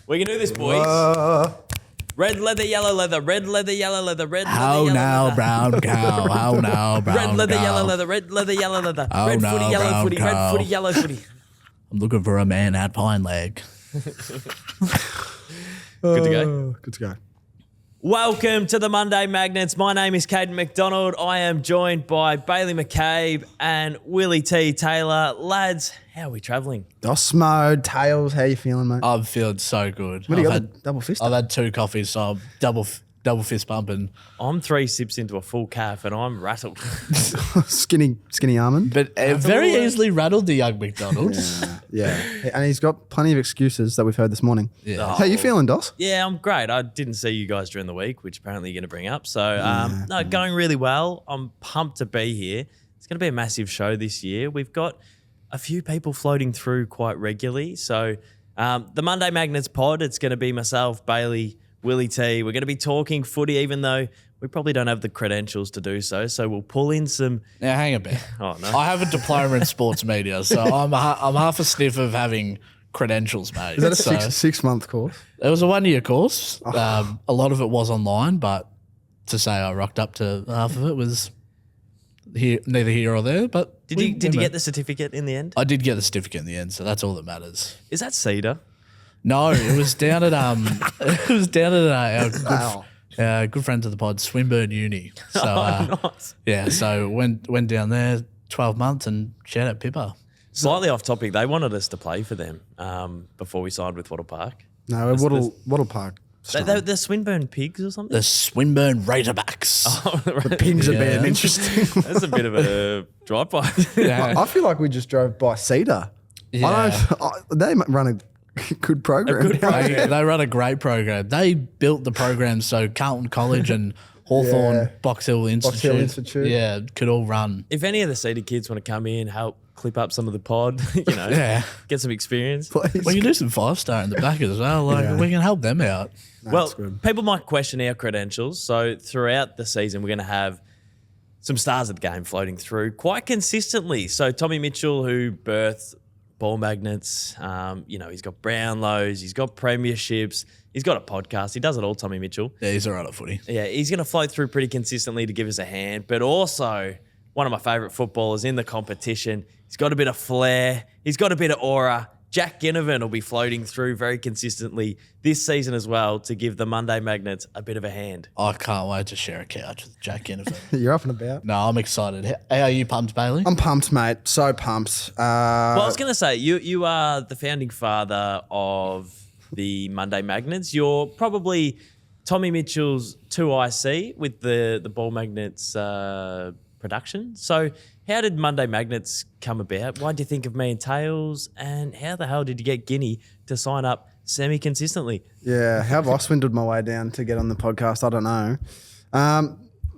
We can do this, boys. Red leather, yellow leather, red leather, yellow leather, red leather, How yellow now, leather. brown cow? How now, brown Red leather, cow? yellow leather, red leather, yellow leather, Oh, red no, footy, yellow brown footy, red cow. footy, yellow footy. I'm looking for a man at Pine Leg. Good to go. Good to go. Welcome to the Monday Magnets. My name is Caden MacDonald. I am joined by Bailey McCabe and Willie T. Taylor. Lads, how are we travelling? DOS mode, Tails, how you feeling, mate? I'm feeling so good. What do you I've got, the double fist? I've had 2 coffees, so I'm double fist pumping. I'm 3 sips into a full calf and I'm rattled. skinny almond. But very easily rattled the young McDonald. Yeah. And he's got plenty of excuses that we've heard this morning. Yeah. How you feeling, DOS? Yeah, I'm great. I didn't see you guys during the week, which apparently you're going to bring up. So, going really well. I'm pumped to be here. It's going to be a massive show this year. We've got a few people floating through quite regularly. So, the Monday Magnets pod, it's going to be myself, Bailey, Willie T. We're going to be talking footy, even though we probably don't have the credentials to do so. So, we'll pull in some... Now, hang a bit. Oh, no. I have a diploma in sports media, so I'm half a sniff of having credentials, mate. Is that a So, six-month course? It was a 1-year course. A lot of it was online, but to say I rocked up to half of it was neither here or there. But Did you get the certificate in the end? I did get the certificate in the end, so that's all that matters. Is that Cedar? No, it was down at our good friend of the pod, Swinburne Uni. So Nice. yeah, so went down there 12 months and shout out Pippa. Slightly off topic, they wanted us to play for them before we signed with Wattle Park. No, Wattle Park. The Swinburne Pigs or something? The Swinburne Razorbacks. The pigs are being interesting. That's a bit of a drive-by. Yeah. I feel like we just drove by Cedar. Yeah. They run a good program. They run a great program. They built the program so Carlton College and Hawthorn Box Hill Institute, yeah, could all run. If any of the Cedar kids want to come in, help clip up some of the pod, get some experience. Please. We can do some 5-star in the back as well. We can help them out. Well, people might question our credentials. So throughout the season, we're going to have some stars of the game floating through quite consistently. So Tommy Mitchell, who birthed Ball Magnets, he's got Brownlows, he's got premierships, he's got a podcast. He does it all, Tommy Mitchell. Yeah, he's all right at footy. Yeah, he's going to float through pretty consistently to give us a hand, but also one of my favourite footballers in the competition. He's got a bit of flair. He's got a bit of aura. Jack Ginnivan will be floating through very consistently this season as well to give the Monday Magnets a bit of a hand. I can't wait to share a couch with Jack Ginnivan. You're up and about. No, I'm excited. How are you pumped, Bailey? I'm pumped, mate. So pumped. Well, I was going to say, you are the founding father of the Monday Magnets. You're probably Tommy Mitchell's 2IC with the Ball Magnets production. So how did Monday Magnets come about? Why did you think of me and Tails? And how the hell did you get Guinea to sign up semi-consistently? Yeah, how have I swindled my way down to get on the podcast? I don't know.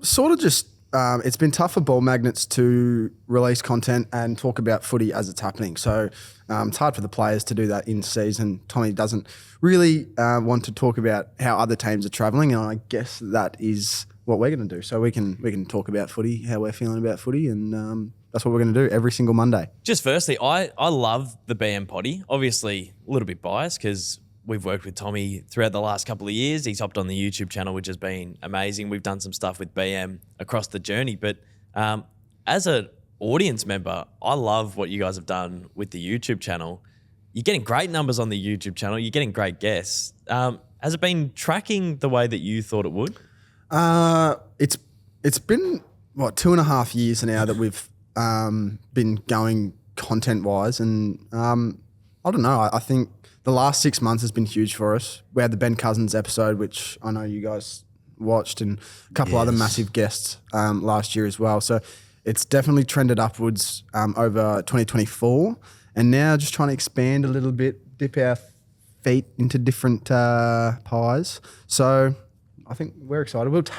Sort of just, it's been tough for Ball Magnets to release content and talk about footy as it's happening. So it's hard for the players to do that in season. Tommy doesn't really want to talk about how other teams are travelling, and I guess that is what we're going to do. So we can talk about footy, how we're feeling about footy, and that's what we're going to do every single Monday. Just firstly, I love the BM potty. Obviously, a little bit biased because we've worked with Tommy throughout the last couple of years. He's hopped on the YouTube channel, which has been amazing. We've done some stuff with BM across the journey. But as an audience member, I love what you guys have done with the YouTube channel. You're getting great numbers on the YouTube channel. You're getting great guests. Has it been tracking the way that you thought it would? It's been 2.5 years now that we've been going content wise, and I don't know. I think the last 6 months has been huge for us. We had the Ben Cousins episode, which I know you guys watched, and a couple other massive guests last year as well. So it's definitely trended upwards over 2024, and now just trying to expand a little bit, dip our feet into different pies. So I think we're excited.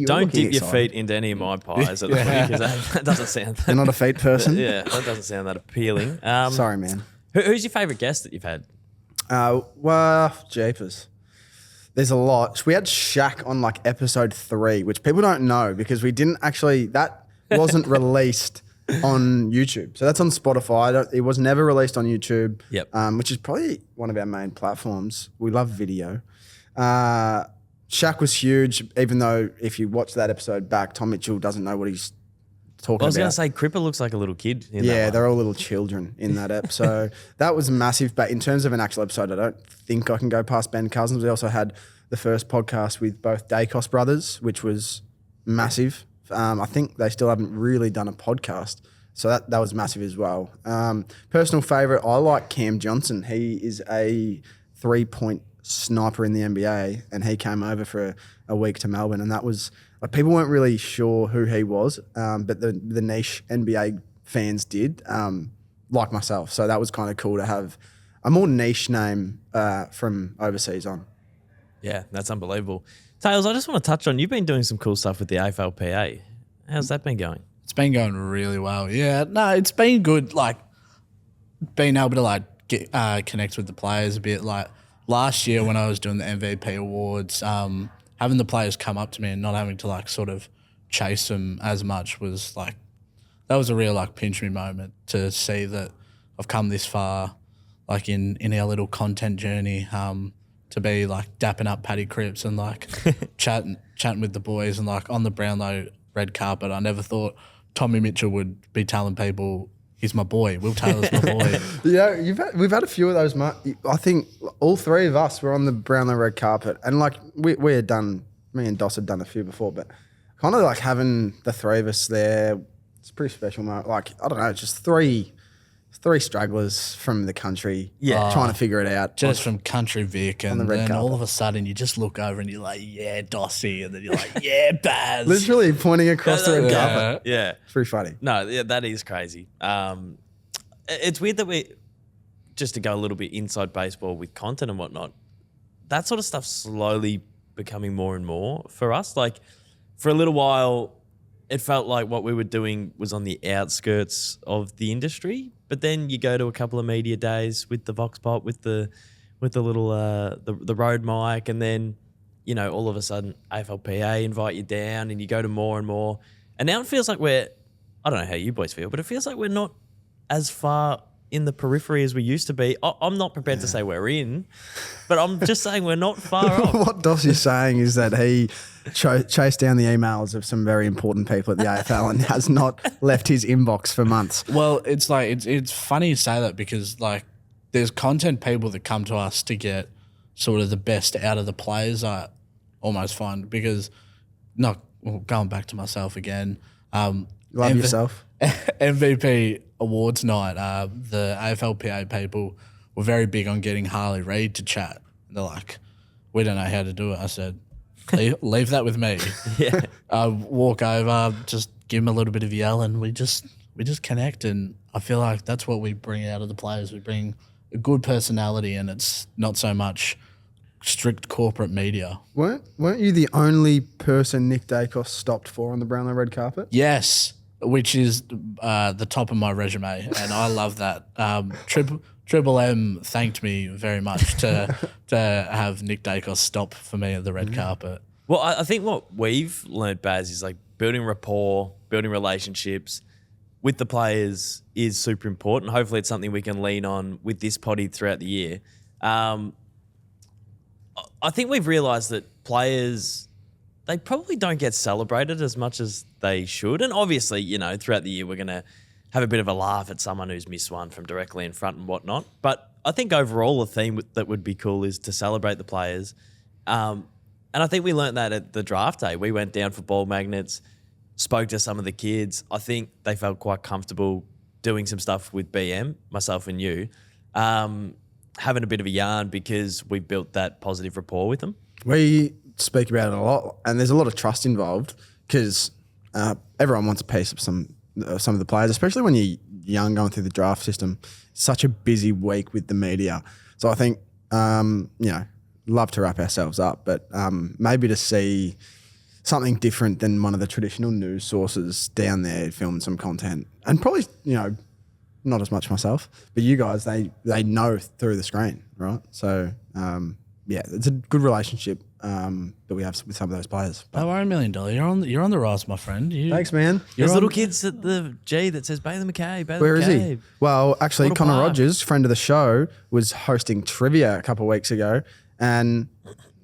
Don't dip your feet into any of my pies at the footy, because that doesn't sound that... You're not a feet person? Yeah, that doesn't sound that appealing. Sorry, man. Who's your favourite guest that you've had? Well, jeepers. There's a lot. We had Shaq on like episode 3, which people don't know because we didn't actually, that wasn't released on YouTube. So that's on Spotify. It was never released on YouTube, Yep. Which is probably one of our main platforms. We love video. Shaq was huge, even though if you watch that episode back, Tom Mitchell doesn't know what he's talking I was about. going to say, Cripper looks like a little kid in that Yeah, one. they're all little children in that ep. So that was massive. But in terms of an actual episode, I don't think I can go past Ben Cousins. We also had the first podcast with both Dacos brothers, which was massive. I think they still haven't really done a podcast. So that was massive as well. Personal favourite, I like Cam Johnson. He is a 3-point sniper in the NBA, and he came over for a week to Melbourne, and that was people weren't really sure who he was, but the niche NBA fans did, like myself. So that was kind of cool to have a more niche name from overseas on. Yeah, that's unbelievable. Tails, I just want to touch on, you've been doing some cool stuff with the AFLPA. How's that been going? It's been going really well. Yeah, no, it's been good. Like being able to like get, connect with the players a bit. Like last year when I was doing the MVP awards, having the players come up to me and not having to like sort of chase them as much was like, that was a real like pinch me moment to see that I've come this far, like in our little content journey, to be like dapping up Paddy Cripps and like chatting with the boys and like on the Brownlow red carpet. I never thought Tommy Mitchell would be telling people he's my boy. Will Taylor's my boy. Yeah, we've had a few of those. I think all three of us were on the Brownlow red carpet, and like we had done. Me and Doss had done a few before, but kind of like having the three of us there, it's pretty special. Like I don't know, just three stragglers from the country, trying to figure it out. Just from Country Vic, and the red then carpet. all of a sudden you just look over and you're like, yeah, Dossy, and then you're like, yeah, Baz. Literally pointing across the red carpet. Yeah. It's pretty funny. No, yeah, that is crazy. It's weird that we, just to go a little bit inside baseball with content and whatnot, that sort of stuff's slowly becoming more and more for us. Like for a little while, it felt like what we were doing was on the outskirts of the industry. But then you go to a couple of media days with the Vox Pop, with the little the road mic, and then all of a sudden AFLPA invite you down, and you go to more and more. And now it feels like I don't know how you boys feel, but it feels like we're not as far in the periphery as we used to be. I'm not prepared to say we're in, but I'm just saying we're not far off. What Doss is saying is that he chased down the emails of some very important people at the AFL and has not left his inbox for months. Well, it's like it's funny you say that because like there's content people that come to us to get sort of the best out of the players. I almost find because going back to myself again. Love yourself. MVP awards night. The AFLPA people were very big on getting Harley Reid to chat. They're like, we don't know how to do it. I said, leave that with me. Yeah. Walk over, just give them a little bit of yell, and we just connect. And I feel like that's what we bring out of the players. We bring a good personality, and it's not so much strict corporate media. Weren't you the only person Nick Dacos stopped for on the Brownlow red carpet? Yes, which is the top of my resume, and I love that. Triple M thanked me very much to have Nick Dacos stop for me at the red carpet. Well, I think what we've learned, Baz, is like building rapport, building relationships with the players is super important. Hopefully it's something we can lean on with this potty throughout the year. I think we've realised that players, they probably don't get celebrated as much as they should. And obviously, throughout the year, we're going to have a bit of a laugh at someone who's missed one from directly in front and whatnot. But I think overall, a theme that would be cool is to celebrate the players. And I think we learnt that at the draft day. We went down for ball magnets, spoke to some of the kids. I think they felt quite comfortable doing some stuff with BM, myself and you, having a bit of a yarn because we built that positive rapport with them. We speak about it a lot, and there's a lot of trust involved because everyone wants a piece of some of the players, especially when you're young going through the draft system. Such a busy week with the media. So I think, love to wrap ourselves up, but maybe to see something different than one of the traditional news sources down there filming some content. And probably, not as much myself, but you guys, they know through the screen, right? So yeah, it's a good relationship that we have with some of those players. But Don't worry, $1 million. You're on the rise, my friend. thanks, man. There's little kids at the G that says Bailey McCabe. Bailey Where is McCabe. he? Well, actually, What a Connor player. Rogers, friend of the show, was hosting trivia a couple of weeks ago. And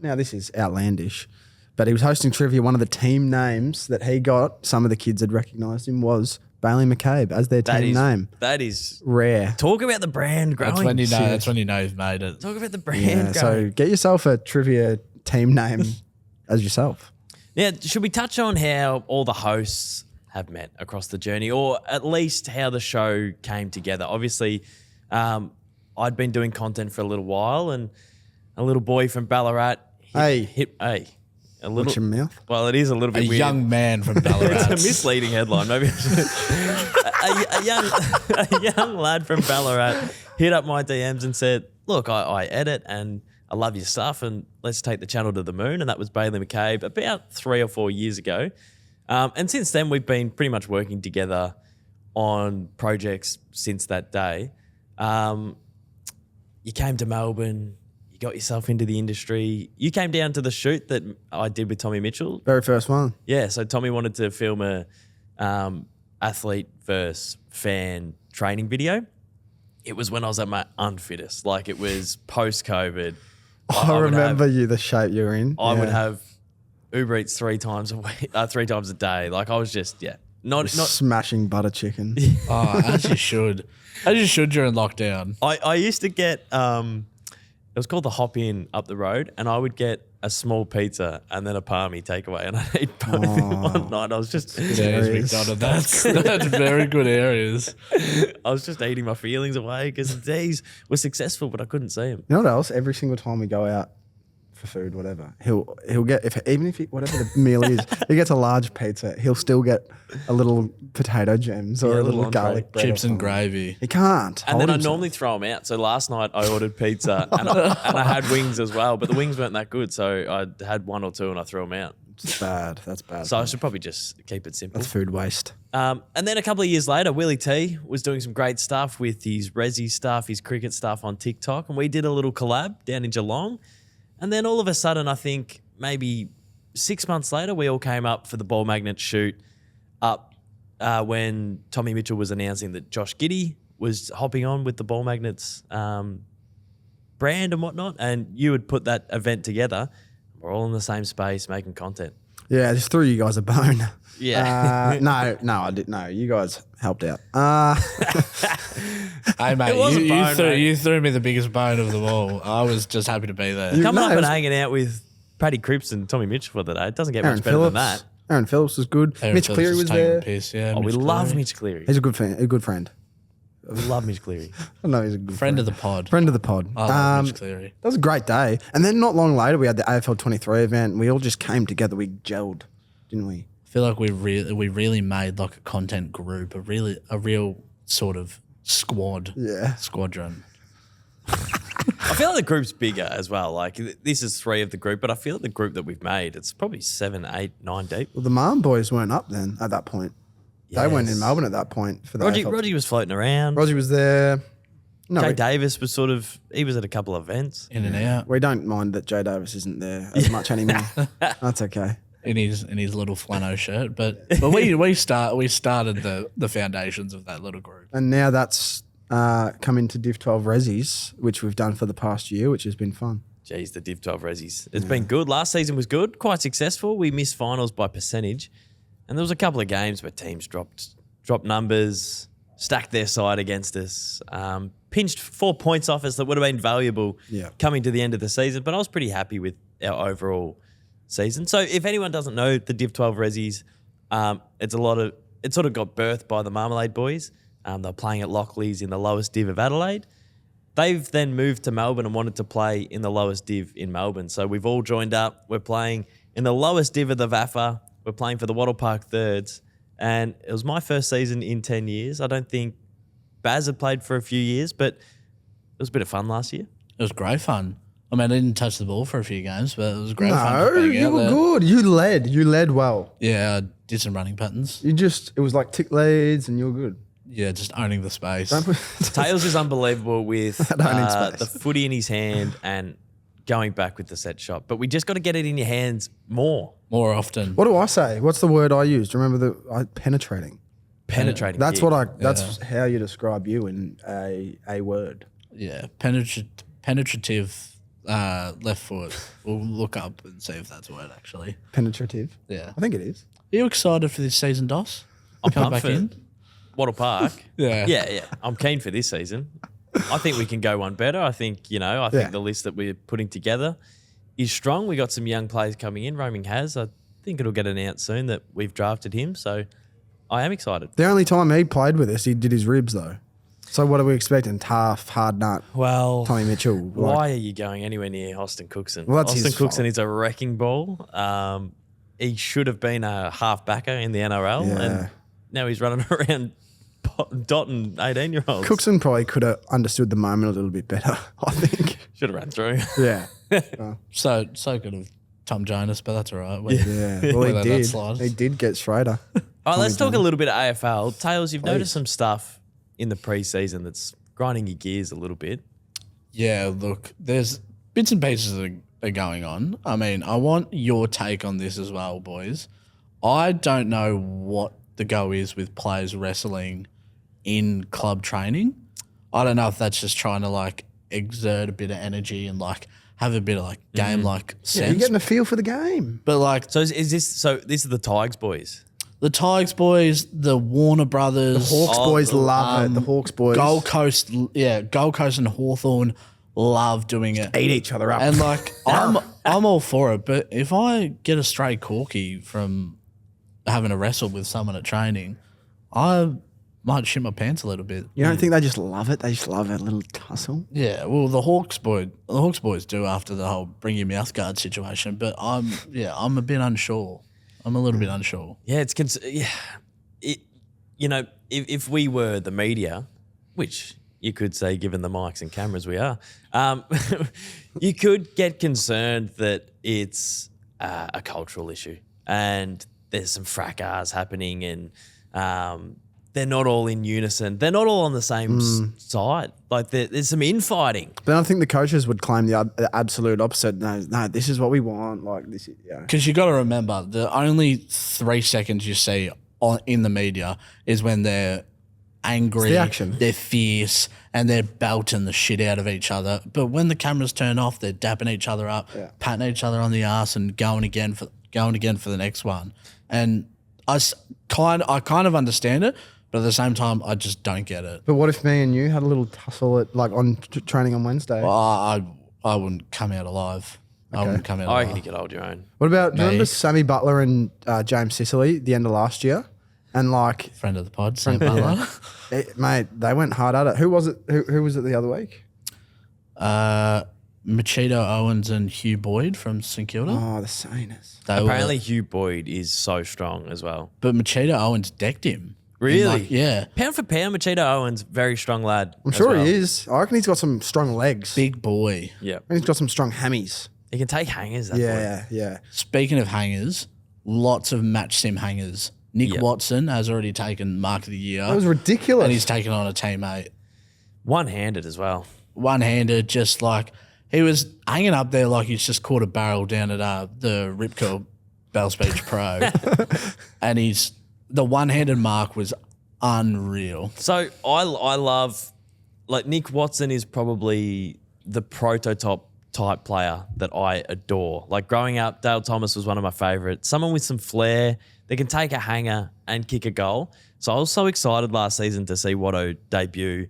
now this is outlandish, but he was hosting trivia. One of the team names that he got, some of the kids had recognised him, was Bailey McCabe as their team name. That is Rare. talk about the brand growing. That's when you know. That's when you know you've made it. Talk about the brand Yeah, growing. so get yourself a trivia team name as yourself. Yeah, should we touch on how all the hosts have met across the journey, or at least how the show came together? Obviously, I'd been doing content for a little while, and a little boy from Ballarat hit a little. Watch your mouth. Well, it is a little A bit weird. young man from Ballarat. It's a misleading headline. Maybe a young lad from Ballarat hit up my DMs and said, "Look, I edit and I love your stuff, and let's take the channel to the moon." And that was Bailey McCabe about 3 or 4 years ago. And since then, we've been pretty much working together on projects since that day. You came to Melbourne. You got yourself into the industry. You came down to the shoot that I did with Tommy Mitchell. Very first one. Yeah, so Tommy wanted to film a athlete versus fan training video. It was when I was at my unfittest. Like, it was post-COVID. I remember the shape you were in. I would have Uber Eats 3 times a week, 3 times a day. Like, I was just, not smashing butter chicken. Oh, as you should. As you should during lockdown. I used to get it was called the Hop In up the road, and I would get a small pizza and then a palmy takeaway, and I'd eat both in one night. I was just There's McDonald. That's very good areas. I was just eating my feelings away because these were successful, but I couldn't see them. You know what else? Every single time we go out for food, whatever, he'll get whatever the meal is, he gets a large pizza. He'll still get a little potato gems or Yeah, a a little little garlic bread, Chips or and something. gravy. He can't. And hold then I himself. normally throw them out. So last night I ordered pizza and I had wings as well, but the wings weren't that good. So I had 1 or 2 and I threw them out. It's bad. That's bad. So I should probably just keep it simple. That's food waste. And then a couple of years later, Willie T was doing some great stuff with his resi stuff, his cricket stuff on TikTok. And we did a little collab down in Geelong. And then all of a sudden, I think maybe 6 months later, we all came up for the ball magnet shoot up when Tommy Mitchell was announcing that Josh Giddey was hopping on with the ball magnets brand and whatnot. And you would put that event together. We're all in the same space making content. Yeah, I just threw you guys a bone. Yeah. No, I didn't. No, you guys helped out. Hey, mate, It was a bone, mate. you threw me the biggest bone of them all. I was just happy to be there. Coming No, up it and was- hanging out with Paddy Cripps and Tommy Mitchell for the day. It doesn't get Aaron much better Phillips. than that. Aaron Phillips was good. Aaron Mitch Phillips Cleary was taking the there. piss, yeah, Oh, we Mitch love Cleary. Mitch Cleary. He's a good fan. A good friend. We love Mitch Cleary. I know he's a good Friend of the pod. friend of the pod. I love Mitch Cleary. That was a great day. And then not long later, we had the AFL 23 event. And we all just came together. We gelled, didn't we? I feel like we really made like a content group, a real sort of squadron. I feel like the group's bigger as well. Like, this is 3 of the group, but I feel like the group that we've made, it's probably 7, 8, 9 deep. Well, the Marn boys weren't up then at that point. They weren't in Yes. Melbourne at that point for the AFL. Roger was floating around. Roger was there. No, Jay Davis was he was at a couple of events. In and out. we don't mind that Jay Davis isn't there as much anymore. That's okay. In his little flannel shirt, but we started the foundations of that little group. And now that's come into Div 12 Resis, which we've done for the past year, which has been fun. Jeez, the Div 12 Resis. It's been good. Last season was good, quite successful. We missed finals by percentage. And there was a couple of games where teams dropped numbers, stacked their side against us, pinched 4 points off us that would have been valuable coming to the end of the season. But I was pretty happy with our overall season. So if anyone doesn't know the Div 12 Resis, it sort of got birthed by the Marmalade boys. They're playing at Lockleys in the lowest div of Adelaide. They've then moved to Melbourne and wanted to play in the lowest div in Melbourne. So we've all joined up. We're playing in the lowest div of the VAFA. We're playing for the Wattle Park Thirds. And it was my first season in 10 years. I don't think Baz had played for a few years, but it was a bit of fun last year. It was great fun. I mean, I didn't touch the ball for a few games, but it was great fun. No, just being you out were there. good. You led well. Yeah, I did some running patterns. It was like tick leads and you were good. Yeah, just owning the space. Tails is unbelievable with That owning space. the footy in his hand and going back with the set shot, but we just got to get it in your hands more. More often. What do I say? What's the word I used? Remember penetrating. Penetrating. That's kick. That's how you describe you in a word. Yeah, penetrative left foot. We'll look up and see if that's a word actually. Penetrative. Yeah. I think it is. Are you excited for this season, Dos? I'm Come pumped back for in. Wattle Park. Yeah. Yeah. I'm keen for this season. I think we can go one better. I think the list that we're putting together is strong. We got some young players coming in. Roaming has. I think it'll get announced soon that we've drafted him. So I am excited. The only time he played with us, he did his ribs though. So what are we expecting? Tough, hard nut. Well, Tommy Mitchell. Why are you going anywhere near Austin Cookson? Well, that's Austin his Cookson fault. is a wrecking ball. He should have been a half-backer in the NRL, Yeah. and now he's running around dotting 18-year-olds. Cookson probably could have understood the moment a little bit better, I think. Should have ran through. Yeah. So good of Tom Jonas, but that's all right. Yeah. Well, We'll he let that did. slide. He did get Schrader. All right, let's talk a little bit of AFL. Tails, you've Please. noticed some stuff in the preseason that's grinding your gears a little bit. Yeah, look, there's bits and pieces that are going on. I mean, I want your take on this as well, boys. I don't know what the go is with players wrestling in club training. I don't know if that's just trying to like exert a bit of energy and like have a bit of like game like Yeah, sense. you're getting a feel for the game. But like So is this? So this is the Tigers boys. the Tigers boys, the Warner brothers, Hawks boys love it. The Hawks boys Gold Coast and Hawthorn love doing it. eat each other up. And like I'm all for it, but if I get a stray corky from having a wrestle with someone at training, I might shit my pants a little bit. You don't think they just love it? They just love a little tussle. Yeah, well the Hawks boys do after the whole bring your mouth guard situation, but I'm a bit unsure. I'm a little bit unsure. Yeah, if we were the media, which you could say, given the mics and cameras we are, you could get concerned that it's a cultural issue and there's some fracas happening and they're not all in unison. They're not all on the same side. Like there's some infighting. Then I think the coaches would claim the absolute opposite. No, this is what we want. Like this, Because you got to remember, the only 3 seconds you see in the media is when they're angry, It's the action. they're fierce, and they're belting the shit out of each other. But when the cameras turn off, they're dapping each other up, patting each other on the ass, and going again for the next one. And I kind of understand it, but at the same time, I just don't get it. But what if me and you had a little tussle at on training on Wednesday? Well, I wouldn't come out alive. I wouldn't come out I reckon alive. you could hold your own. What about? Do you Me. remember Sammy Butler and James Sicily at the end of last year? And like, Friend of the pod, Sam Butler. mate, they went hard at it. Who was it? Who was it the other week? Machito Owens and Hugh Boyd from St Kilda. Oh, the Sainers. They Apparently Hugh Boyd is so strong as well. but Machito Owens decked him. Really? Like, yeah. Pound for pound, Machado Owens, very strong lad. I'm sure he is. I reckon he's got some strong legs. Big boy. Yeah. And he's got some strong hammies. He can take hangers, that boy. Yeah. Speaking of hangers, lots of match sim hangers. Nick Yep. Watson has already taken Mark of the Year. That was ridiculous. and he's taken on a teammate. One-handed as well. One-handed, just like he was hanging up there like he's just caught a barrel down at the Rip Curl Bells Beach Pro. And the one-handed mark was unreal. So I love, like Nick Watson is probably the prototype type player that I adore. Like growing up, Dale Thomas was one of my favourites. Someone with some flair. They can take a hanger and kick a goal. So I was so excited last season to see Watto debut.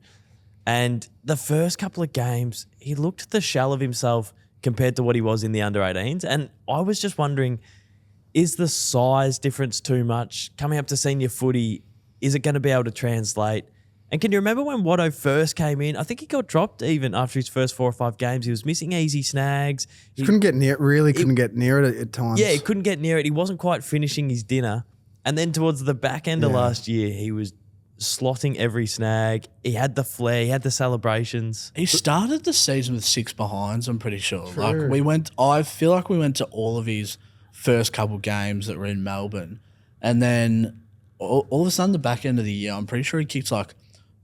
And the first couple of games, he looked the shell of himself compared to what he was in the under-18s. And I was just wondering, is the size difference too much? Coming up to senior footy, is it going to be able to translate? And can you remember when Watto first came in? I think he got dropped even after his first 4 or 5 games. He was missing easy snags. He couldn't get near it at times. Yeah, he couldn't get near it. He wasn't quite finishing his dinner. And then towards the back end of last year, he was slotting every snag. He had the flair. He had the celebrations. He started the season with 6 behinds, I'm pretty sure. I feel like we went to all of his first couple games that were in Melbourne. And then all of a sudden, the back end of the year, I'm pretty sure he kicked like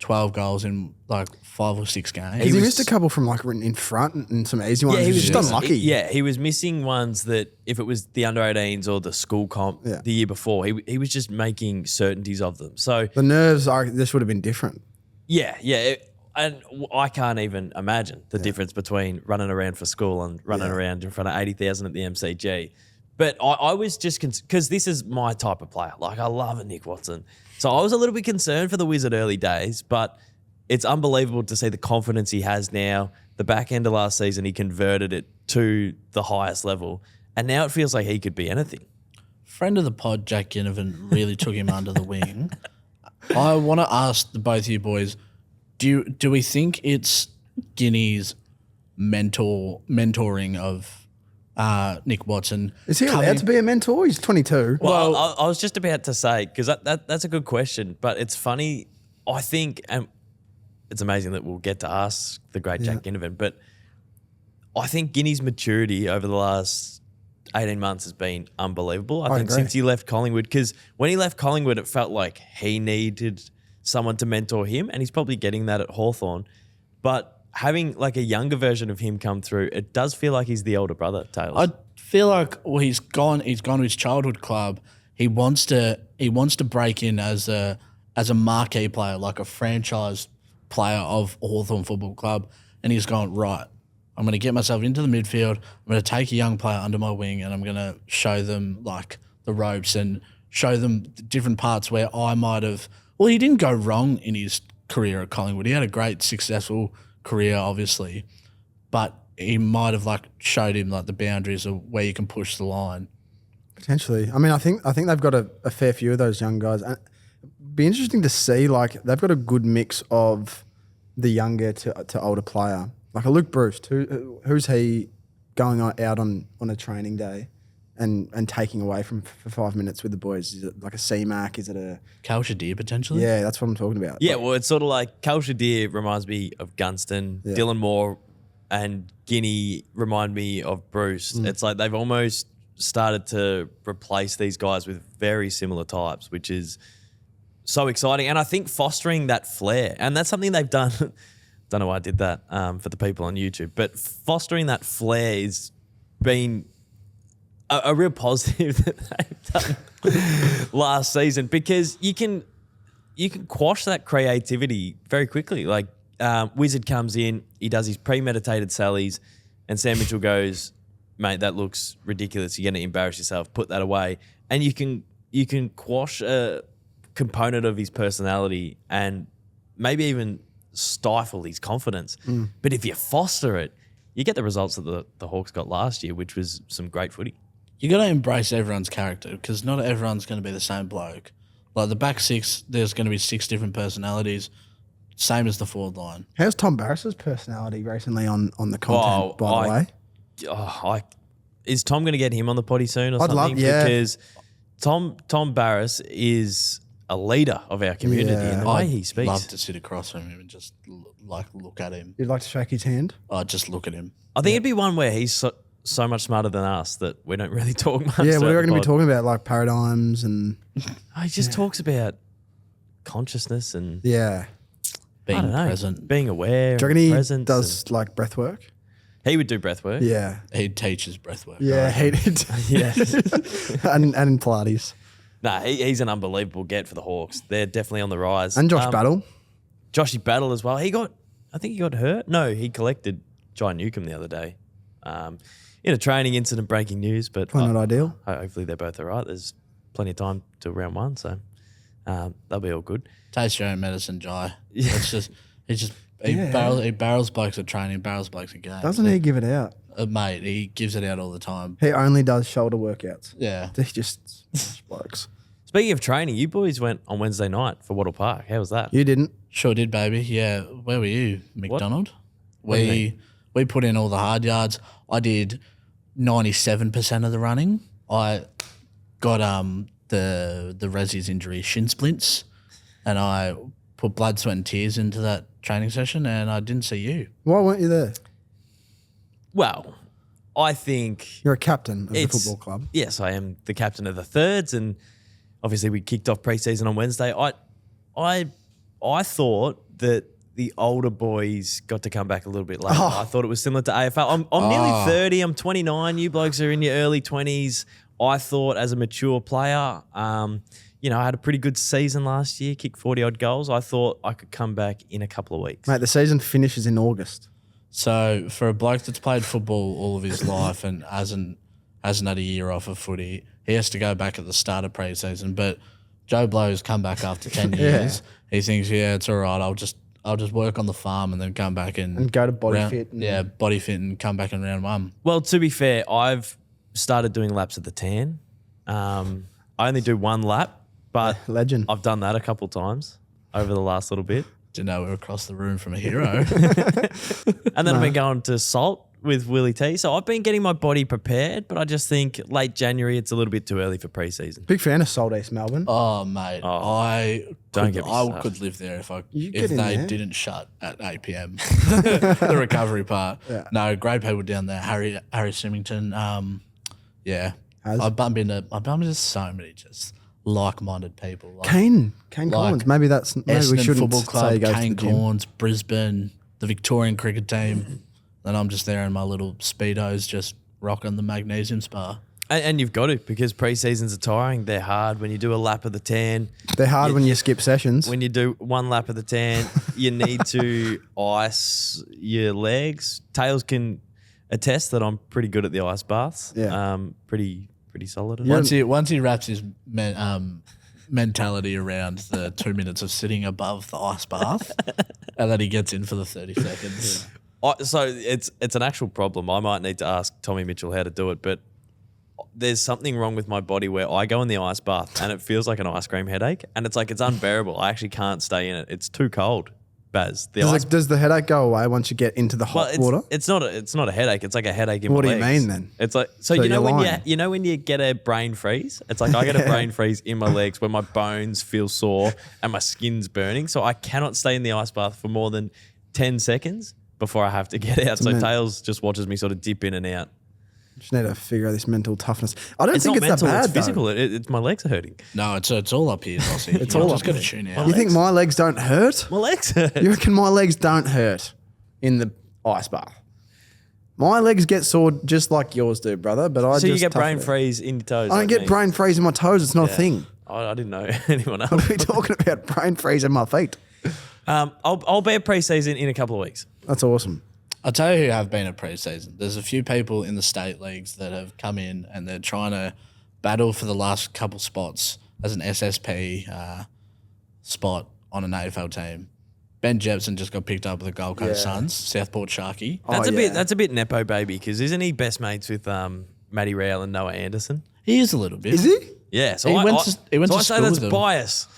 12 goals in like 5 or 6 games. He missed a couple from like in front and some easy ones. Yeah, he was just unlucky. He was missing ones that if it was the under-18s or the school comp the year before, he was just making certainties of them. So the nerves, this would have been different. Yeah. And I can't even imagine the difference between running around for school and running around in front of 80,000 at the MCG. But I was just because this is my type of player. Like, I love a Nick Watson. So I was a little bit concerned for the Wizard early days, but it's unbelievable to see the confidence he has now. The back end of last season, he converted it to the highest level. And now it feels like he could be anything. Friend of the pod, Jack Ginnivan, really took him under the wing. I want to ask the both of you boys, do we think it's Guinea's mentoring of Nick Watson? Is he allowed to be a mentor? He's 22. Well, I was just about to say, because that's a good question, but it's funny. I think, and it's amazing that we'll get to ask the great Jack Ginnivan, but I think Guinea's maturity over the last 18 months has been unbelievable. I think agree. since he left Collingwood, because when he left Collingwood, it felt like he needed someone to mentor him, and he's probably getting that at Hawthorn. But having like a younger version of him come through, it does feel like he's the older brother, Taylor. I feel like he's gone to his childhood club. He wants to break in as a marquee player, like a franchise player of Hawthorn Football Club, and he's gone, right, I'm going to get myself into the midfield. I'm going to take a young player under my wing, and I'm going to show them like the ropes and show them different parts where I might have. Well, he didn't go wrong in his career at Collingwood. He had a great, successful career, obviously, but he might have like showed him like the boundaries of where you can push the line. Potentially. I mean, I think they've got a fair few of those young guys. And it'd be interesting to see, like, they've got a good mix of the younger to older player. Like a Luke Bruce, who's he going out on a training day and taking away for 5 minutes with the boys? Is it like a C-Mac? Is it a... Cal Shadir, potentially? Yeah, that's what I'm talking about. Yeah, well, it's sort of like Cal Shadir reminds me of Gunston, Dylan Moore and Guinea remind me of Bruce. It's like they've almost started to replace these guys with very similar types, which is so exciting. And I think fostering that flair, and that's something they've done. Don't know why I did that for the people on YouTube, but fostering that flair has been a real positive that they've done last season, because you can quash that creativity very quickly. Like Wizard comes in, he does his premeditated sallies, and Sam Mitchell goes, mate, that looks ridiculous. You're going to embarrass yourself. Put that away. And you can quash a component of his personality and maybe even stifle his confidence. But if you foster it, you get the results that the Hawks got last year, which was some great footy. You got to embrace everyone's character, because not everyone's going to be the same bloke. Like the back six, there's going to be 6 different personalities, same as the forward line. How's Tom Barris's personality recently on the content, by the way? Is Tom going to get him on the potty soon or something? Love, yeah. Because Tom Barris is a leader of our community in the way he speaks. I'd love to sit across from him and just look at him. You'd like to shake his hand? I'd just look at him. I think it'd be one where he's so much smarter than us that we don't really talk much. Yeah, what are we going to be talking about? Like paradigms and... He just talks about consciousness and Being present. being aware. Do you reckon he present does like breath work? He would do breath work. Yeah. He teaches breathwork. Yeah, right? he did. Yeah. and Pilates. Nah, he's an unbelievable get for the Hawks. They're definitely on the rise. And Josh Battle. Joshy Battle as well. I think he got hurt. No, he collected Jai Newcomb the other day. In a training incident, breaking news, but Probably not ideal. hopefully they're both all right. There's plenty of time till round 1, so they'll be all good. Taste your own medicine, Jai. Yeah. He barrels blokes at training, barrels blokes at games. Doesn't he give it out? Mate, he gives it out all the time. He only does shoulder workouts. Yeah. He just blokes. Speaking of training, you boys went on Wednesday night for Wattle Park. How was that? You didn't? Sure did, baby. Yeah. Where were you, McDonald? What do you We put in all the hard yards. I did 97% of the running. I got the Rezzy's injury shin splints, and I put blood, sweat, and tears into that training session, and I didn't see you. Why weren't you there? Well, I think You're a captain of the football club. Yes, I am the captain of the thirds, and obviously we kicked off pre-season on Wednesday. I thought that the older boys got to come back a little bit later. I thought it was similar to AFL. I'm nearly 30. I'm 29. You blokes are in your early 20s. I thought as a mature player, I had a pretty good season last year, kicked 40-odd goals. I thought I could come back in a couple of weeks. Mate, the season finishes in August. So for a bloke that's played football all of his life and hasn't had a year off of footy, he has to go back at the start of pre-season. But Joe Blow's come back after 10 years. He thinks, it's all right. I'll just work on the farm and then come back and go to body fit. Body fit and come back in round one. Well, to be fair, I've started doing laps of the tan. I only do one lap, but legend. I've done that a couple times over the last little bit. Didn't know we were across the room from a hero. And then I've been going to Salt with Willie T. So I've been getting my body prepared, but I just think late January, it's a little bit too early for pre-season. Big fan of Salt East Melbourne. Oh, mate. I could live there if they didn't shut at 8 p.m. The recovery part. Yeah. No, great people down there. Harry Symington. I've bumped into so many just like-minded people. Kane Collins. Maybe we shouldn't Football Club, say he goes Kane to the gym. Corns, Brisbane, the Victorian cricket team. And I'm just there in my little Speedos just rocking the magnesium spa. And you've got to, because pre-seasons are tiring. They're hard when you do a lap of the tan. They're hard when you skip sessions. When you do one lap of the tan, you need to ice your legs. Tails can attest that I'm pretty good at the ice baths. Yeah. Pretty solid at it. Once he wraps his mentality around the 2 minutes of sitting above the ice bath and then he gets in for the 30 seconds. So it's an actual problem. I might need to ask Tommy Mitchell how to do it, but there's something wrong with my body where I go in the ice bath and it feels like an ice cream headache, and it's unbearable. I actually can't stay in it. It's too cold, Baz. Does the headache go away once you get into the hot water? It's not a headache. It's like a headache in what my legs. What do you mean then? It's like so you know when you get a brain freeze? It's like I get a brain freeze in my legs where my bones feel sore and my skin's burning. So I cannot stay in the ice bath for more than 10 seconds before I have to get out. So Tails just watches me sort of dip in and out. Just need to figure out this mental toughness. I don't think it's mental, that bad. It's physical. It's my legs are hurting. No, it's all up here, Bossy. It's all just got to tune out. You think my legs don't hurt? My legs hurt. You reckon my legs don't hurt in the ice bath? My legs get sore just like yours do, brother. But so you get brain freeze in your toes? I don't get brain freeze in my toes. It's not a thing. I didn't know anyone else. What are we talking about? Brain freeze in my feet. I'll be at pre-season in a couple of weeks. That's awesome. I'll tell you who have been at pre-season. There's a few people in the state leagues that have come in and they're trying to battle for the last couple spots as an SSP spot on an AFL team. Ben Jepson just got picked up with the Gold Coast Suns, Southport Sharky. That's a bit nepo baby, because isn't he best mates with Matty Rowell and Noah Anderson? He is a little bit. Is he? Yeah. So he I went to say school that's with bias.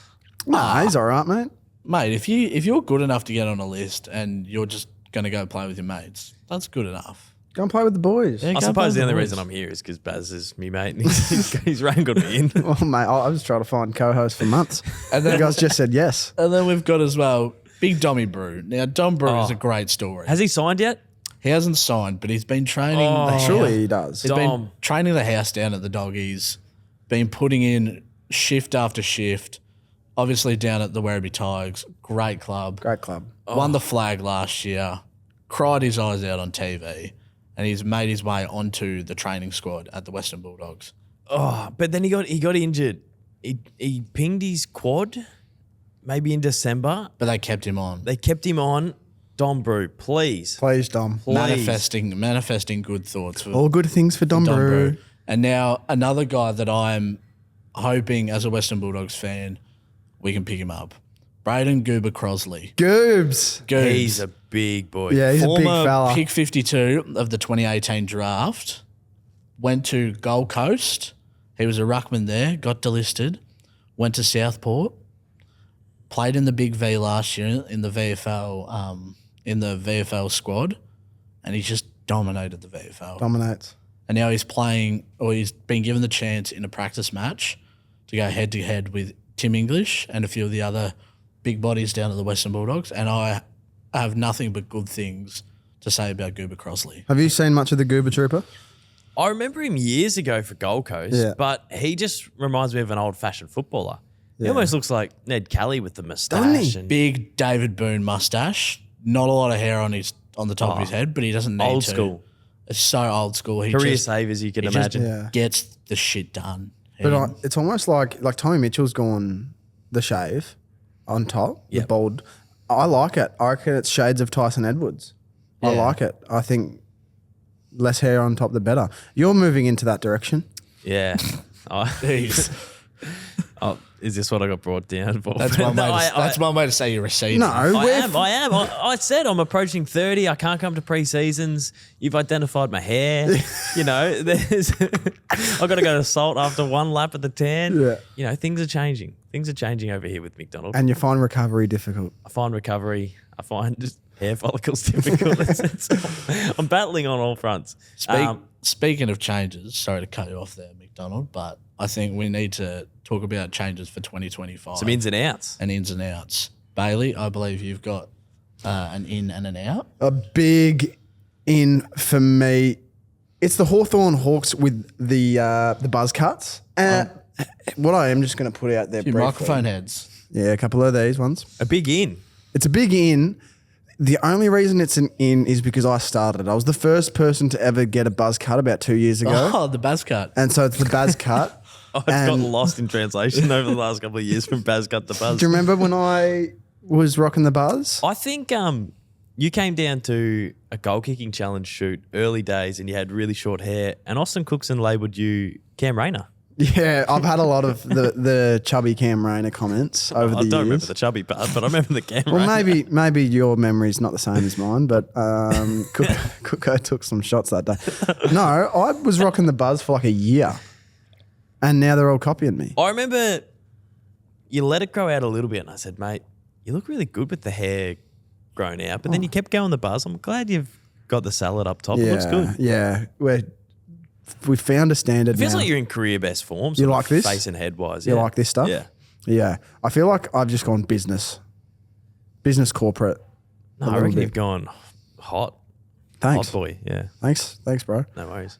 Nah, he's all right, mate. Mate, if you're good enough to get on a list and you're just going to go play with your mates, that's good enough. Go and play with the boys. Yeah, I suppose the only reason I'm here is because Baz is me mate and he's got me in. Well, mate, I was trying to find co-hosts for months. And then you guys just said yes. And then we've got as well Big Dommy Brew. Now, Dom Brew is a great story. Has he signed yet? He hasn't signed, but he's been training. Surely he does. He's been training the house down at the Doggies, been putting in shift after shift, obviously down at the Werribee Tigers. Great club. Great club. Won the flag last year, cried his eyes out on TV, and he's made his way onto the training squad at the Western Bulldogs. Oh, but then he got injured. He pinged his quad maybe in December. But they kept him on. They kept him on. Dom Brew, please. Please, Dom. Manifesting good thoughts. For all good things for Dom Brew. And now another guy that I'm hoping as a Western Bulldogs fan we can pick him up. Braden Goober Crosley. Goobs. He's a big boy. Yeah, he's a big fella. Former pick 52 of the 2018 draft. Went to Gold Coast. He was a ruckman there. Got delisted. Went to Southport. Played in the Big V last year in the VFL squad, and he's just dominated the VFL. Dominates. And now he's playing, or he's been given the chance in a practice match to go head to head with Tim English and a few of the other big bodies down at the Western Bulldogs. And I have nothing but good things to say about Goober Crosley. Have you seen much of the Goober Trooper? I remember him years ago for Gold Coast, but he just reminds me of an old-fashioned footballer. He almost looks like Ned Kelly with the Doesn't moustache. he? And Big David Boone mustache. Not a lot of hair on the top of his head, but he doesn't need old to. school. It's so old school. He Career just, savers, you can he just imagine. gets the shit done. But it's almost like Tommy Mitchell's gone the shave on top, the Yep. bald. I like it. I reckon it's shades of Tyson Edwards. I Yeah. like it. I think less hair on top, the better. You're moving into that direction. Yeah. Oh, Jeez. is this what I got brought down for? That's one way. No, That's one way to say you're receiving. No, I we're am. I said I'm approaching 30. I can't come to pre-seasons. You've identified my hair. You know, there's I've got to go to Salt after one lap at the tan. Yeah. You know, things are changing. Things are changing over here with McDonald. and you find recovery difficult. I find recovery. I find just hair follicles difficult. I'm battling on all fronts. Speaking of changes, sorry to cut you off there, McDonald, but I think we need to talk about changes for 2025. Some ins and outs. and ins and outs. Bailey, I believe you've got an in and an out. A big in for me. It's the Hawthorn Hawks with the buzz cuts. What I am just going to put out there Your briefly. microphone heads. Yeah, a couple of these ones. A big in. It's a big in. The only reason it's an in is because I started it. I was the first person to ever get a buzz cut about 2 years ago. Oh, the buzz cut. And so it's the buzz cut. I've gotten lost in translation over the last couple of years from Baz Cut to Buzz. Do you remember when I was rocking the buzz? I think you came down to a goal kicking challenge shoot early days and you had really short hair and Austin Cookson labelled you Cam Rayner. Yeah, I've had a lot of the chubby Cam Rayner comments over the I years. don't remember the chubby part, but I remember the Cam Well, Rayner. maybe your memory's not the same as mine, but Cooko took some shots that day. No, I was rocking the buzz for like a year, and now they're all copying me. I remember you let it grow out a little bit and I said, mate, you look really good with the hair grown out, but then you kept going the buzz. I'm glad you've got the salad up top. It looks good. Yeah, we found a standard It feels now. like you're in career best form. You like this? Face and head wise. You yeah. like this stuff? Yeah. Yeah. I feel like I've just gone business corporate. No, I reckon you've gone hot. Thanks. Hot boy. Yeah. Thanks, bro. No worries.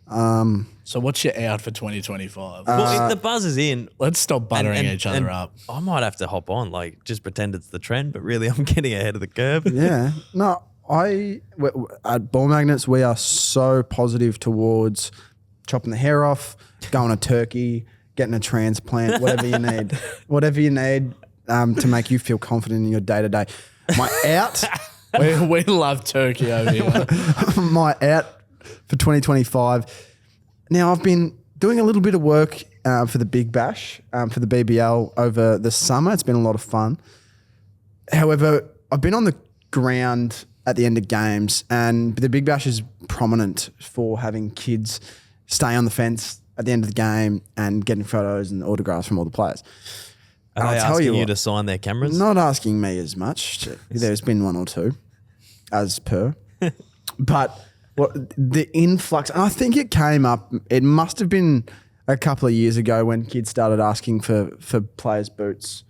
So what's your out for 2025? Well, if the buzz is in, Let's stop buttering and- each other and up. I might have to hop on, like just pretend it's the trend, but really I'm getting ahead of the curve. Yeah. No, at Ball Magnets, we are so positive towards chopping the hair off, going to Turkey, getting a transplant, whatever you need. Whatever you need to make you feel confident in your day to day. My out, We love turkey over here. my out for 2025. Now I've been doing a little bit of work for the Big Bash, for the BBL over the summer. It's been a lot of fun. However, I've been on the ground at the end of games, and the Big Bash is prominent for having kids stay on the fence at the end of the game and getting photos and autographs from all the players. Are they I'll tell asking you what, to sign their cameras? not asking me as much. There's been one or two, as per. But what the influx, and I think it came up, it must have been a couple of years ago when kids started asking for players' boots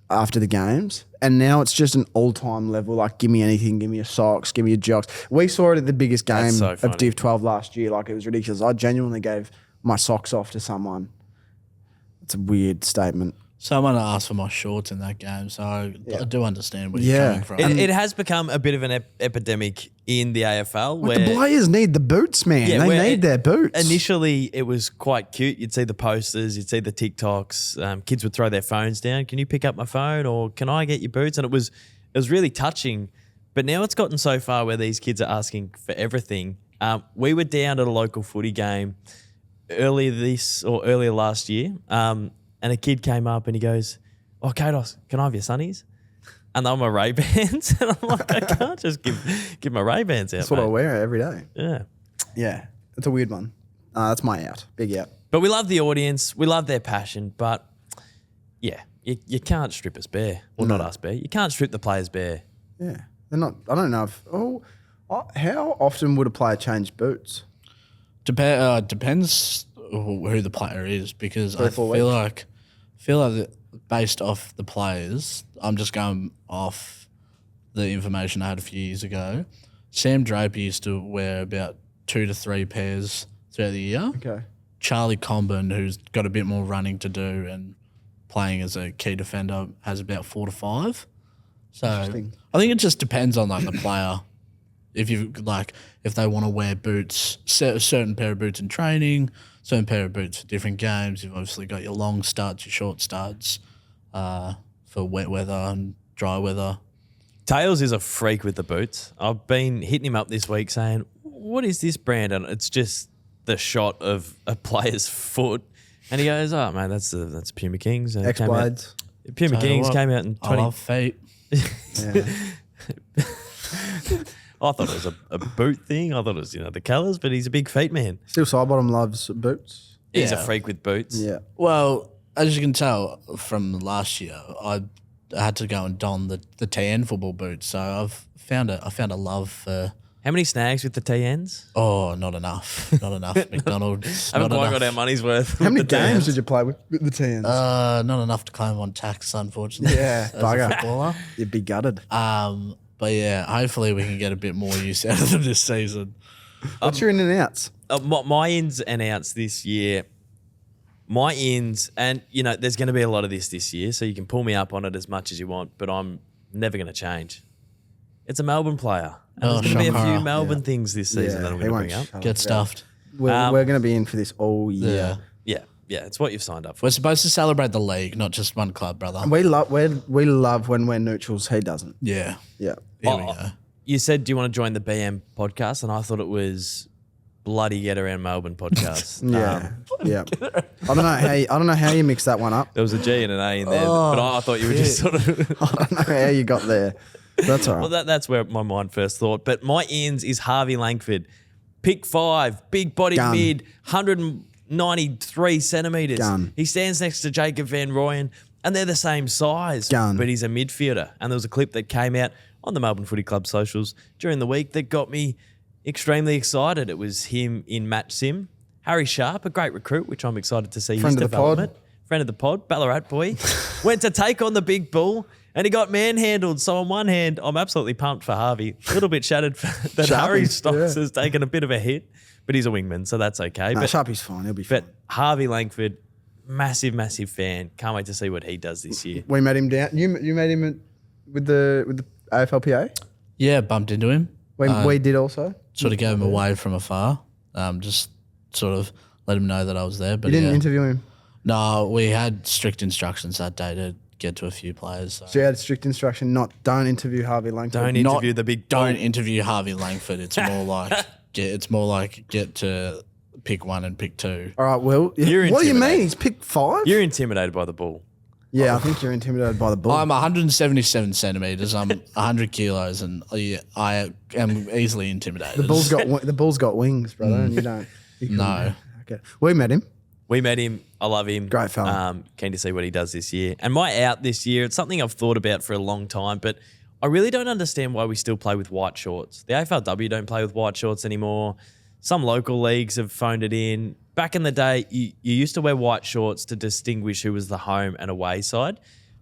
after the games. And now it's just an all-time level, like give me anything, give me your socks, give me your jocks. We saw it at the biggest game That's so of funny. Div 12 last year. Like it was ridiculous. I genuinely gave my socks off to someone. It's a weird statement. Someone asked for my shorts in that game, so I do understand where you're Yeah. coming from. It has become a bit of an epidemic in the AFL Like where the players need the boots, man. Yeah, they where need their boots. initially it was quite cute. You'd see the posters, you'd see the TikToks. Kids would throw their phones down. Can you pick up my phone, or can I get your boots? And it was really touching. But now it's gotten so far where these kids are asking for everything. We were down at a local footy game earlier last year, and a kid came up and he goes, "Oh, Kados, can I have your sunnies?" And they're my Ray-Bans. And I'm like, I can't just give my Ray-Bans out, That's what I mate. wear every day. Yeah. Yeah, it's a weird one. That's my out. Big out. But we love the audience. We love their passion. But, yeah, you can't strip us bare. Well, not us bare. You can't strip the players bare. Yeah, they're not. I don't know if. How often would a player change boots? Depends who the player is, because I 4 feel weeks. like based off the players, I'm just going off the information I had a few years ago. Sam Draper used to wear about 2 to 3 pairs throughout the year. Okay. Charlie Comben, who's got a bit more running to do and playing as a key defender has about 4 to 5. So Interesting. I think it just depends on like the player. If you like, if they want to wear boots, a certain pair of boots in training, certain pair of boots for different games. You've obviously got your long studs, your short studs, for wet weather and dry weather. Tails is a freak with the boots. I've been hitting him up this week saying, what is this brand? And it's just the shot of a player's foot. And he goes, oh, man, that's Puma Kings. And it came out- X-Blades. Puma Kings came out in 20... I love feet. Yeah. I thought it was a boot thing. I thought it was, the colours, but he's a big feet man. Still Sidebottom loves boots. He's a Yeah. freak with boots. Yeah. Well, as you can tell from last year, I had to go and don the TN football boots. So I found a love for. How many snags with the TNs? Oh, not enough. Not enough. McDonald's. Haven't not quite enough. got our money's worth. How many with the games TNs. did you play with the TNs? Not enough to claim on tax, unfortunately. Yeah, as bugger. a footballer. You'd be gutted. But yeah, hopefully we can get a bit more use out of them this season. What's your in and outs? My ins and outs this year, my ins, and there's going to be a lot of this year, so you can pull me up on it as much as you want, but I'm never going to change. It's a Melbourne player. And there's going to be a few shocker. Melbourne things this season that I'm he going to won't bring up. shut Get up. stuffed. We're going to be in for this all year. Yeah. Yeah, it's what you've signed up for. We're supposed to celebrate the league, not just one club, brother. We love when we're neutrals. He doesn't. Yeah. Yeah. Here we go. You said, do you want to join the BM podcast? And I thought it was bloody Get Around Melbourne podcast. Yeah. Yeah. I don't know how you mixed that one up. There was a G and an A in there, but I thought you were just sort of... I don't know how you got there. That's all right. Well, that's where my mind first thought. But my ins is Harvey Langford. Pick 5, big body Gun. mid, 193 centimetres. Gun. He stands next to Jacob Van Rooyen, and they're the same size. Gun. But he's a midfielder. And there was a clip that came out on the Melbourne Footy Club socials during the week that got me extremely excited. It was him in Match Sim. Harry Sharp, a great recruit, which I'm excited to see Friend his of the pod. development. Friend of the pod, Ballarat boy, went to take on the big bull and he got manhandled. So on one hand, I'm absolutely pumped for Harvey. A little bit shattered that Sharpie, Harry Stocks yeah. has taken a bit of a hit, but he's a wingman, so that's okay. No, but Sharpie's fine. He'll be but fine. Harvey Langford, massive fan. Can't wait to see what he does this year. We met him down. You met him with the AFLPA. Yeah, bumped into him. We did also. Sort of gave him a wave from afar. Just sort of let him know that I was there. But You didn't yeah. interview him. No, we had strict instructions that day to get to a few players. So. So you had strict instruction: don't interview Harvey Langford. Don't Not- interview the big Don't bull. interview Harvey Langford. It's more like get to pick 1 and pick 2. All right. Well, You're what do you mean? intimidated. He's picked 5. You're intimidated by the bull. Yeah, I think you're intimidated by the bull. I'm 177 centimeters. I'm 100 kilos, and I am easily intimidated. the bull's got wings, brother, and you don't. You couldn't- No. Okay. We met him. We met him. I love him. Great fella. Keen to see what he does this year. And my out this year, it's something I've thought about for a long time, but I really don't understand why we still play with white shorts. The AFLW don't play with white shorts anymore. Some local leagues have phoned it in. Back in the day, you used to wear white shorts to distinguish who was the home and away side.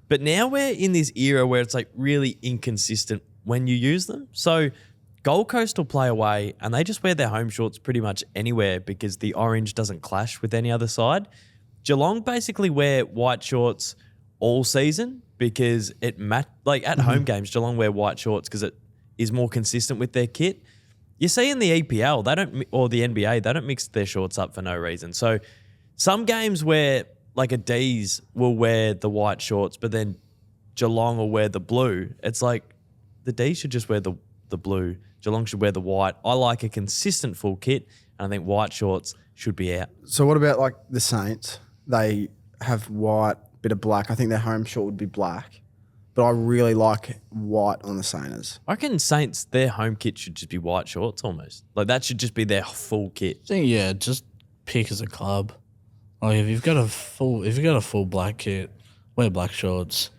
But now we're in this era where it's like really inconsistent when you use them. So Gold Coast will play away and they just wear their home shorts pretty much anywhere because the orange doesn't clash with any other side. Geelong basically wear white shorts all season because it at home games, Geelong wear white shorts because it is more consistent with their kit. You see in the EPL, or the NBA, they don't mix their shorts up for no reason. So some games where like a D's will wear the white shorts, but then Geelong will wear the blue. It's like the D's should just wear the blue. Geelong should wear the white. I like a consistent full kit, and I think white shorts should be out. So what about like the Saints? They have white, bit of black. I think their home short would be black, but I really like white on the Saints. I reckon Saints, their home kit should just be white shorts almost. Like that should just be their full kit. I think, yeah, just pick as a club. Like if you've got a full black kit, wear black shorts.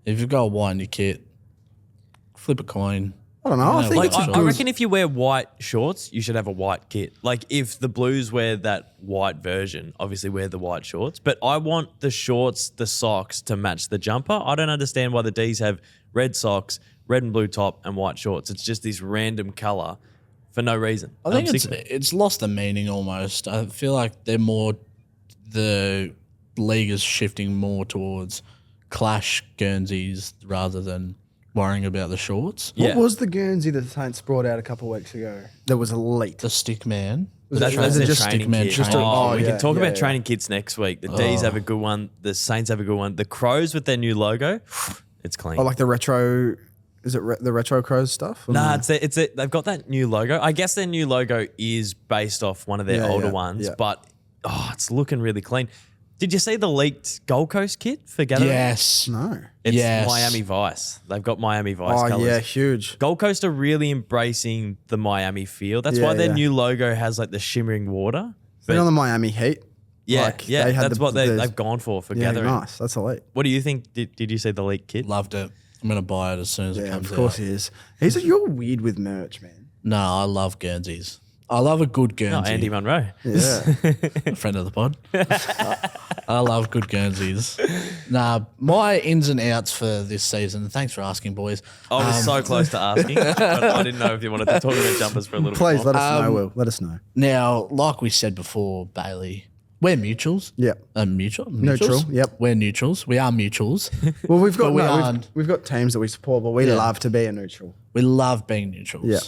If you've got a white in your kit, flip a coin. I don't know. I Yeah, think like, it's a I good. I reckon if you wear white shorts, you should have a white kit. Like if the Blues wear that white version, obviously wear the white shorts. But I want the shorts, the socks to match the jumper. I don't understand why the Ds have red socks, red and blue top, and white shorts. It's just this random colour for no reason. I think I'm sick of it. it's lost the meaning almost. I feel like they're more the the league is shifting more towards clash Guernseys rather than worrying about the shorts. Yeah. What was the Guernsey that the Saints brought out a couple of weeks ago? That was elite. The stick man. That's it the just training stick man kit. training? We yeah, can talk yeah, about yeah. training kits next week. The D's have a good one. The Saints have a good one. The Crows with their new logo, it's clean. Oh, like the retro. Is it the retro Crows stuff? Or Nah, no? they've got that new logo. I guess their new logo is based off one of their Yeah, older yeah, ones, yeah. but it's looking really clean. Did you see the leaked Gold Coast kit for Gathering? Yes. No. It's Yes. Miami Vice. They've got Miami Vice Oh colours. yeah, huge. Gold Coast are really embracing the Miami feel. That's Yeah, why their yeah. new logo has like the shimmering water. Been on the Miami Heat. Yeah, Like, yeah, they had that's the- what the- they've gone for Yeah, Gathering. nice. That's elite. What do you think? Did you see the leaked kit? Loved it. I'm going to buy it as soon as it Yeah, comes of course out. he is. You're weird with merch, man. No, I love Guernseys. I love a good Oh, Guernsey. Andy Munro. Yeah. Friend of the pod. I love good Guernseys. Nah, my ins and outs for this season. Thanks for asking, boys. I was so close to asking, but I didn't know if you wanted to talk about jumpers for a little Please bit more. let us know, Will. Let us know. Now, like we said before, Bailey, we're mutuals. Yep. Neutral. Neutral, yep. We're neutrals. We are mutuals. Well, we've got But we no, aren't. we've got teams that we support, but we Yeah. love to be a neutral. We love being neutrals. Yeah.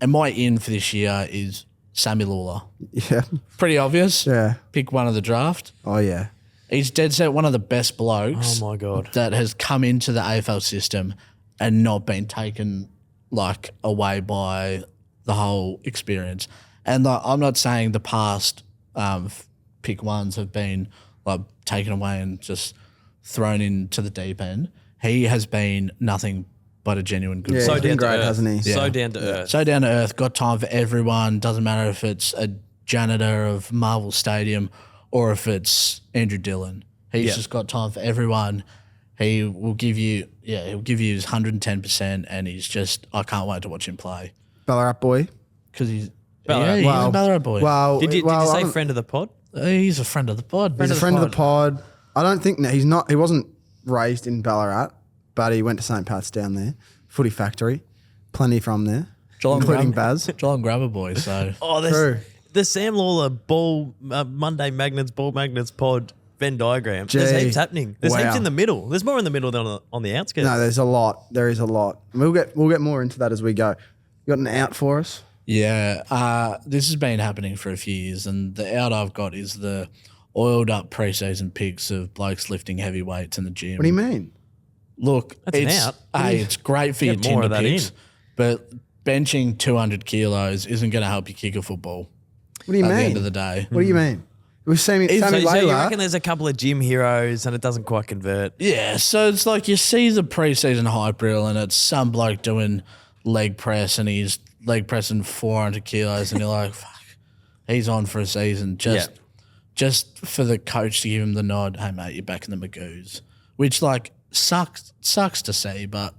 And my in for this year is Sammy Lawler. Yeah. Pretty obvious. Yeah. Pick one of the draft. Oh yeah. He's dead set one of the best blokes. Oh my God. That has come into the AFL system and not been taken like away by the whole experience. And like, I'm not saying the past pick ones have been like taken away and just thrown into the deep end. He has been nothing but a genuine good Yeah, player. he's been down to great, earth. hasn't he? So Yeah. down to earth. So down to earth, got time for everyone. Doesn't matter if it's a janitor of Marvel Stadium or if it's Andrew Dillon. He's Yeah. just got time for everyone. He will give you, he'll give you his 110%, and he's just, I can't wait to watch him play Ballarat boy. because he's, Ballarat. he's Wow. a Ballarat boy. Well, Did you well, say I don't- friend of the pod? He's a friend of the pod. He's a friend of the pod. I don't think he's not. He wasn't raised in Ballarat, but he went to St. Pat's down there. Footy factory, plenty from there, including Baz. Geelong Grabber boy. So Oh, True. the Sam Lawler Monday Magnets, Ball Magnets pod Venn diagram. There's Gee. heaps happening. There's Wow. heaps in the middle. There's more in the middle than on the outskirts. No, there's a lot. There is a lot. We'll get more into that as we go. You got an out for us? yeah, this has been happening for a few years, and the out I've got is the oiled up preseason pics of blokes lifting heavy weights in the gym. What do you mean? Look, That's an it's out. it's great for your Get more Tinder of that pics, in. but benching 200 kilos isn't going to help you kick a football What do you at mean? the end of the day. What do you mean? It was Sammy so you Layla. reckon there's a couple of gym heroes and it doesn't quite convert? Yeah, so it's like you see the preseason hype reel, and it's some bloke doing leg press, and he's leg pressing 400 kilos, and you're like, fuck, he's on for a season just for the coach to give him the nod. Hey mate, you're back in the Magoos, which like sucks to see, but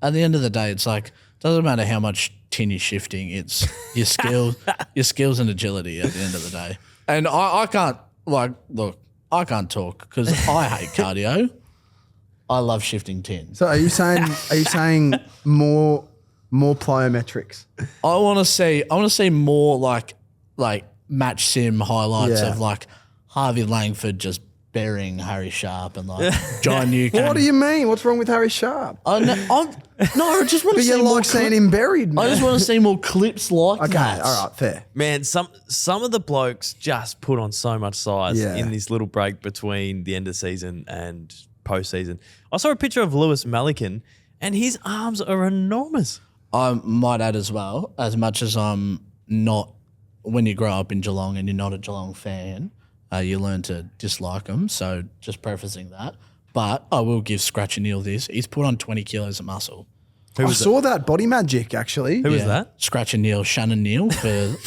at the end of the day, it's like doesn't matter how much tin you're shifting, it's your skills and agility at the end of the day. And I can't I can't talk because I hate cardio. I love shifting tin. So are you saying more plyometrics? I want to see more like match sim highlights Yeah. of like Harvey Langford just burying Harry Sharp and like John Newcomb. What do you mean? What's wrong with Harry Sharp? I just want to But see you more like seeing him buried, man. I just want to see more clips like Okay, that. all right, fair. Man, some of the blokes just put on so much size Yeah. in this little break between the end of season and postseason. I saw a picture of Lewis Malikan, and his arms are enormous. I might add as well, as much as I'm not, when you grow up in Geelong and you're not a Geelong fan, you learn to dislike them. So just prefacing that. But I will give Scratch and Neil this. He's put on 20 kilos of muscle. I saw that body magic actually. Who was that? Scratch and Neil, Shannon Neil for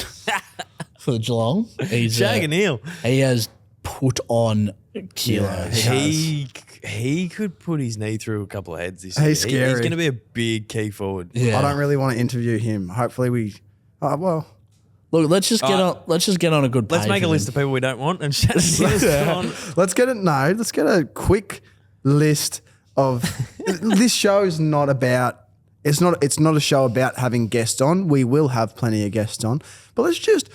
the Geelong. He's Shag and Neil. He has put on kilos. He could put his knee through a couple of heads this year. He's He's scary. going to be a big key forward. Yeah. I don't really want to interview him. Hopefully we. Well, Look, let's just get on. Let's just get on a good. Let's page make a with list him. of people we don't want and Shannon Neil's on. let's get it. No, let's get a quick list of. This show is not about. It's not. It's not a show about having guests on. We will have plenty of guests on, but let's just.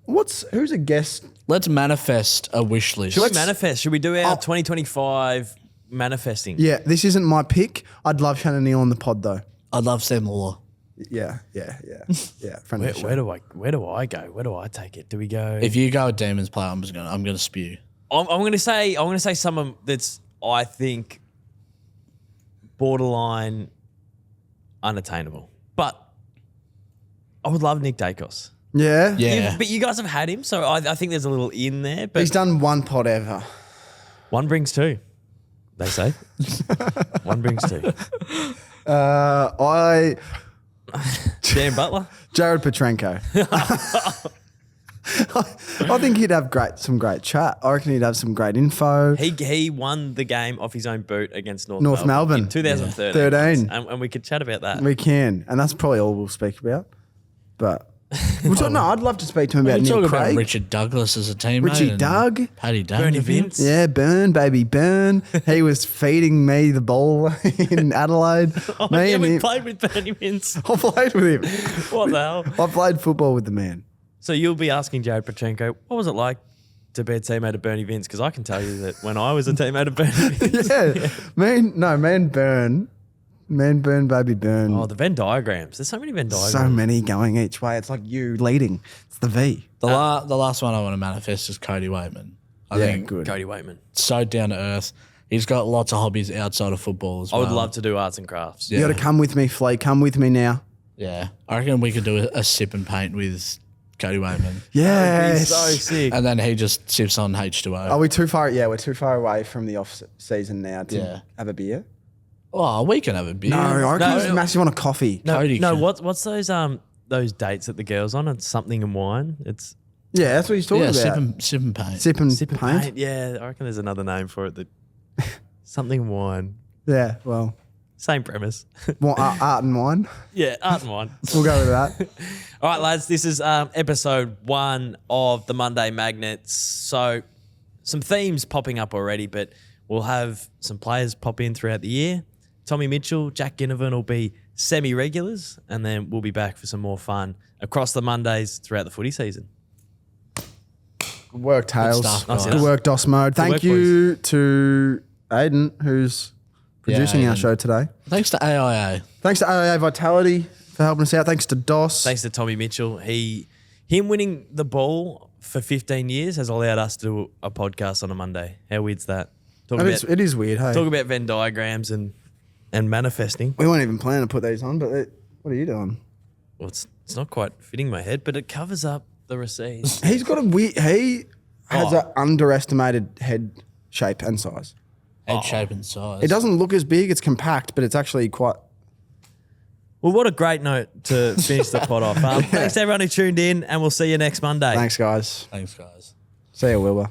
Who's a guest? Let's manifest a wish list. Should we manifest? Should we do our 2025 manifesting? Yeah, this isn't my pick. I'd love Shannon Neal on the pod though. I'd love Sam Lawler. Yeah. Friend of the show. Where do I go? Where do I take it? Do we go? If you go a Demons player, I'm gonna spew. I'm gonna say someone that's I think borderline unattainable, but I would love Nick Dacos. Yeah. But you guys have had him, so I think there's a little in there. But He's done one pod ever. one brings two, they say. One brings two. Dan Butler. Jared Petrenko. I think he'd have some great chat. I reckon he'd have some great info. He won the game off his own boot against North Melbourne in 2013. 13. And we could chat about that. We can, and that's probably all we'll speak about. But I'd love to speak to him about Talk Neil about Craig, Richard Douglas as a teammate. Richie and Doug, Paddy Bernie Dunn. Vince. yeah, Burn, baby Burn. He was feeding me the ball in Adelaide. Oh, Me yeah, and we him. played with Bernie Vince. I played with him. What the hell? I played football with the man. So you'll be asking Jared Petrenko, what was it like to be a teammate of Bernie Vince? Because I can tell you that when I was a teammate of Bernie Vince. Yeah, man, Burn, baby Burn. Oh, the Venn diagrams. There's so many Venn diagrams. So many going each way. It's like you leading. It's the V. The last one I want to manifest is Cody Waitman. I think good. Cody Waitman. so down to earth. He's got lots of hobbies outside of football as I well. would love to do arts and crafts. You got to come with me, Flea. Come with me now. Yeah, I reckon we could do a sip and paint with Cody Waitman, Yes. So sick. and then he just sips on H2O. Are we too far? Yeah, we're too far away from the off season now to have a beer. Oh, we can have a beer. No, I reckon No, he's no. massive on a coffee. Cody can. What's those dates that the girls on? It's something and wine. It's Yeah, that's what he's talking yeah, about. sip and paint. Sip and sip and paint. paint. Yeah, I reckon there's another name for it. That something and wine. Yeah, well, Same premise. art and wine. Yeah, art and wine. We'll go with that. All right, lads, this is episode 1 of the Monday Magnets. So some themes popping up already, but we'll have some players pop in throughout the year. Tommy Mitchell, Jack Ginnivan will be semi-regulars, and then we'll be back for some more fun across the Mondays throughout the footy season. Good work, Tails. stuff, Good guys. work, DOS Mode. Thank work, you to Aiden, who's producing our Aiden. show today. Thanks to AIA. Thanks to AAA Vitality for helping us out. Thanks to DOS. Thanks to Tommy Mitchell. Him winning the ball for 15 years has allowed us to do a podcast on a Monday. How weird's that? It is weird, hey? Talk about Venn diagrams and manifesting. We weren't even planning to put these on, but what are you doing? Well, it's not quite fitting my head, but it covers up the receipts. He's got he has an underestimated head shape and size. Head shape and size. It doesn't look as big, it's compact, but it's actually quite... Well, what a great note to finish the pod off. Thanks to everyone who tuned in, and we'll see you next Monday. Thanks, guys. Thanks, guys. See you, Wilbur.